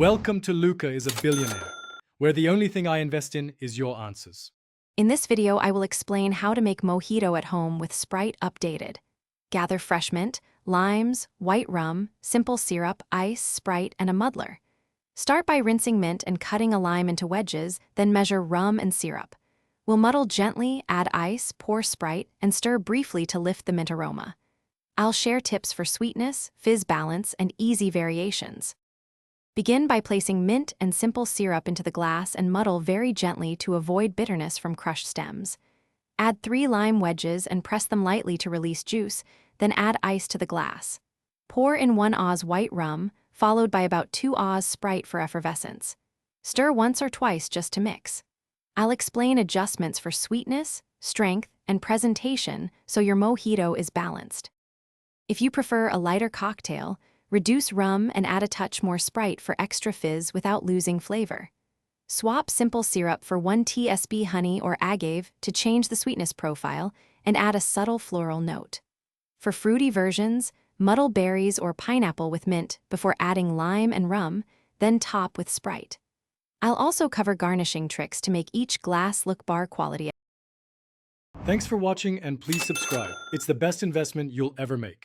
Welcome to Luca is a Billionaire, where the only thing I invest in is your answers. In this video, I will explain how to make mojito at home with Sprite updated. Gather fresh mint, limes, white rum, simple syrup, ice, Sprite, and a muddler. Start by rinsing mint and cutting a lime into wedges, then measure rum and syrup. We'll muddle gently, add ice, pour Sprite, and stir briefly to lift the mint aroma. I'll share tips for sweetness, fizz balance, and easy variations. Begin by placing mint and simple syrup into the glass and muddle very gently to avoid bitterness from crushed stems. Add 3 lime wedges and press them lightly to release juice, then add ice to the glass. Pour in 1 Oz white rum, followed by about 2 Oz Sprite for effervescence. Stir once or twice just to mix. I'll explain adjustments for sweetness, strength, and presentation so your mojito is balanced. If you prefer a lighter cocktail, reduce rum and add a touch more Sprite for extra fizz without losing flavor. Swap simple syrup for 1 tsp honey or agave to change the sweetness profile and add a subtle floral note. For fruity versions, muddle berries or pineapple with mint before adding lime and rum, then top with Sprite. I'll also cover garnishing tricks to make each glass look bar quality. Thanks for watching and please subscribe. It's the best investment you'll ever make.